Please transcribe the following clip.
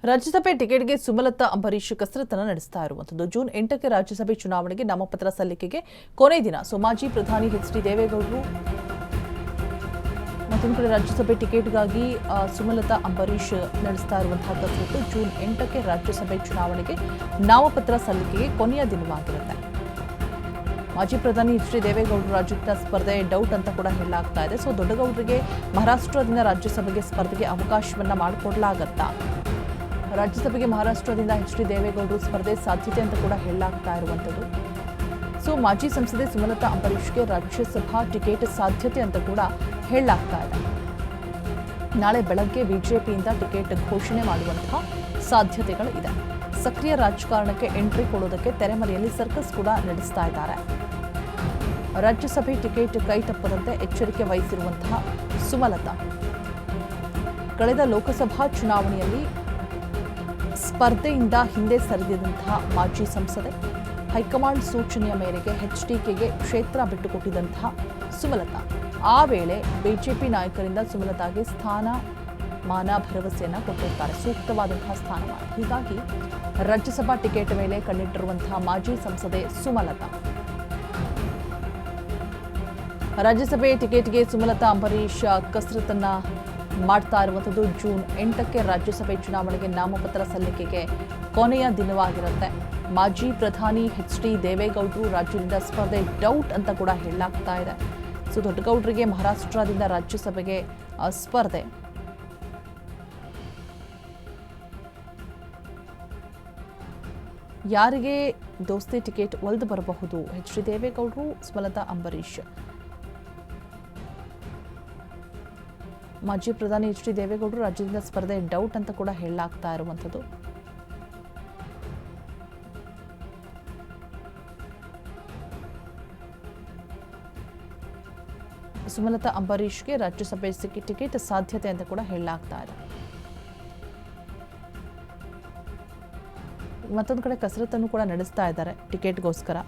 ರಾಜ್ಯಸಭೆ ಟಿಕೆಟ್ಗೆ ಸುಮಲತಾ ಅಂಬರೀಶ್ ಕಸರತ್ತನ್ನು ನಡೆಸ್ತಾ ಇರುವಂಥದ್ದು. ಜೂನ್ 8ಕ್ಕೆ ರಾಜ್ಯಸಭೆ ಚುನಾವಣೆಗೆ ನಾಮಪತ್ರ ಸಲ್ಲಿಕೆಗೆ ಕೊನೆ ದಿನ. ಮಾಜಿ ಪ್ರಧಾನಿ ಎಚ್.ಡಿ. ದೇವೇಗೌಡರು ಮತ್ತೊಂದು ಕಡೆ ರಾಜ್ಯಸಭೆ ಟಿಕೆಟ್ಗಾಗಿ ಸುಮಲತಾ ಅಂಬರೀಶ್ ನಡೆಸ್ತಾ ಇರುವಂತಹ ಕಸರತ್ತು. ಜೂನ್ 8ಕ್ಕೆ ರಾಜ್ಯಸಭೆ ಚುನಾವಣೆಗೆ ನಾಮಪತ್ರ ಸಲ್ಲಿಕೆಗೆ ಕೊನೆಯ ದಿನವಾಗಿರುತ್ತೆ. ಮಾಜಿ ಪ್ರಧಾನಿ ಎಚ್.ಡಿ. ದೇವೇಗೌಡರು ರಾಜ್ಯದ ಸ್ಪರ್ಧೆ ಡೌಟ್ ಅಂತ ಕೂಡ ಹೇಳಲಾಗ್ತಾ ಇದೆ. ದೊಡ್ಡಗೌಡರಿಗೆ ಮಹಾರಾಷ್ಟ್ರದಿಂದ ರಾಜ್ಯಸಭೆಗೆ ಸ್ಪರ್ಧೆಗೆ ಅವಕಾಶವನ್ನ ಮಾಡಿಕೊಡಲಾಗತ್ತಾ? ರಾಜ್ಯಸಭೆಗೆ ಮಹಾರಾಷ್ಟ್ರದಿಂದ ಎಚ್.ಡಿ. ದೇವೇಗೌಡರು ಸ್ಪರ್ಧೆ ಸಾಧ್ಯತೆ ಅಂತ ಕೂಡ ಹೇಳಲಾಗ್ತಾ ಇರುವಂಥದ್ದು. ಮಾಜಿ ಸಂಸದೆ ಸುಮಲತಾ ಅಂಬರೀಶ್ಗೆ ರಾಜ್ಯಸಭಾ ಟಿಕೆಟ್ ಸಾಧ್ಯತೆ ಅಂತ ಕೂಡ ಹೇಳಲಾಗ್ತಾ ಇದೆ. ನಾಳೆ ಬೆಳಗ್ಗೆ ಬಿಜೆಪಿಯಿಂದ ಟಿಕೆಟ್ ಘೋಷಣೆ ಮಾಡುವಂತಹ ಸಾಧ್ಯತೆಗಳು ಇದೆ. ಸಕ್ರಿಯ ರಾಜಕಾರಣಕ್ಕೆ ಎಂಟ್ರಿ ಕೊಡೋದಕ್ಕೆ ತೆರೆಮರೆಯಲ್ಲಿ ಸರ್ಕಸ್ ಕೂಡ ನಡೆಸ್ತಾ ಇದ್ದಾರೆ. ರಾಜ್ಯಸಭೆ ಟಿಕೆಟ್ ಕೈ ತಪ್ಪದಂತೆ ಎಚ್ಚರಿಕೆ ವಹಿಸಿರುವಂತಹ ಸುಮಲತಾ ಕಳೆದ ಲೋಕಸಭಾ ಚುನಾವಣೆಯಲ್ಲಿ ಸ್ಪರ್ಧೆಯಿಂದ ಹಿಂದೆ ಸರಿದಿದ್ದಂತಹ ಮಾಜಿ ಸಂಸದೆ, ಹೈಕಮಾಂಡ್ ಸೂಚನೆಯ ಮೇರೆಗೆ ಎಚ್ಡಿಕೆಗೆ ಕ್ಷೇತ್ರ ಬಿಟ್ಟುಕೊಟ್ಟಿದ್ದಂತಹ ಸುಮಲತಾ ಆ ವೇಳೆ ಬಿಜೆಪಿ ನಾಯಕರಿಂದ ಸುಮಲತಾಗೆ ಸ್ಥಾನಮಾನ ಭರವಸೆಯನ್ನು ಕೊಟ್ಟಿರ್ತಾರೆ, ಸೂಕ್ತವಾದಂತಹ ಸ್ಥಾನಮಾನ. ಹೀಗಾಗಿ ರಾಜ್ಯಸಭಾ ಟಿಕೆಟ್ ಮೇಲೆ ಕಣ್ಣಿಟ್ಟಿರುವಂತಹ ಮಾಜಿ ಸಂಸದೆ ಸುಮಲತಾ ರಾಜ್ಯಸಭೆ ಟಿಕೆಟ್ಗೆ ಸುಮಲತಾ ಅಂಬರೀಶ್ ಕಸರತ್ತನ್ನ ಮಾಡ್ತಾ ಇರುವಂಥದ್ದು. ಜೂನ್ 8ಕ್ಕೆ ರಾಜ್ಯಸಭೆ ಚುನಾವಣೆಗೆ ನಾಮಪತ್ರ ಸಲ್ಲಿಕೆಗೆ ಕೊನೆಯ ದಿನವಾಗಿರುತ್ತೆ. ಮಾಜಿ ಪ್ರಧಾನಿ ಎಚ್.ಡಿ. ದೇವೇಗೌಡರು ರಾಜ್ಯದಿಂದ ಸ್ಪರ್ಧೆ ಡೌಟ್ ಅಂತ ಕೂಡ ಹೇಳಲಾಗ್ತಾ ಇದೆ. ದೊಡ್ಡಗೌಡರಿಗೆ ಮಹಾರಾಷ್ಟ್ರದಿಂದ ರಾಜ್ಯಸಭೆಗೆ ಸ್ಪರ್ಧೆ. ಯಾರಿಗೆ ದೋಸ್ತಿ ಟಿಕೆಟ್ ಒಲಿದು ಬರಬಹುದು? ಎಚ್.ಡಿ. ದೇವೇಗೌಡರು, ಸುಮಲತಾ ಅಂಬರೀಶ್. ಮಾಜಿ ಪ್ರಧಾನಿ ಎಚ್.ಡಿ. ದೇವೇಗೌಡರು ರಾಜ್ಯದಿಂದ ಸ್ಪರ್ಧೆ ಡೌಟ್ ಅಂತ ಕೂಡ ಹೇಳಲಾಗ್ತಾ ಇರುವಂಥದ್ದು. ಸುಮಲತಾ ಅಂಬರೀಶ್ಗೆ ರಾಜ್ಯಸಭೆ ಟಿಕೆಟ್ ಸಾಧ್ಯತೆ ಅಂತ ಕೂಡ ಹೇಳಲಾಗ್ತಾ ಇದೆ. ಮತ್ತೊಂದು ಕಡೆ ಕಸರತ್ತನ್ನು ಕೂಡ ನಡೆಸ್ತಾ ಇದ್ದಾರೆ ಟಿಕೆಟ್ಗೋಸ್ಕರ.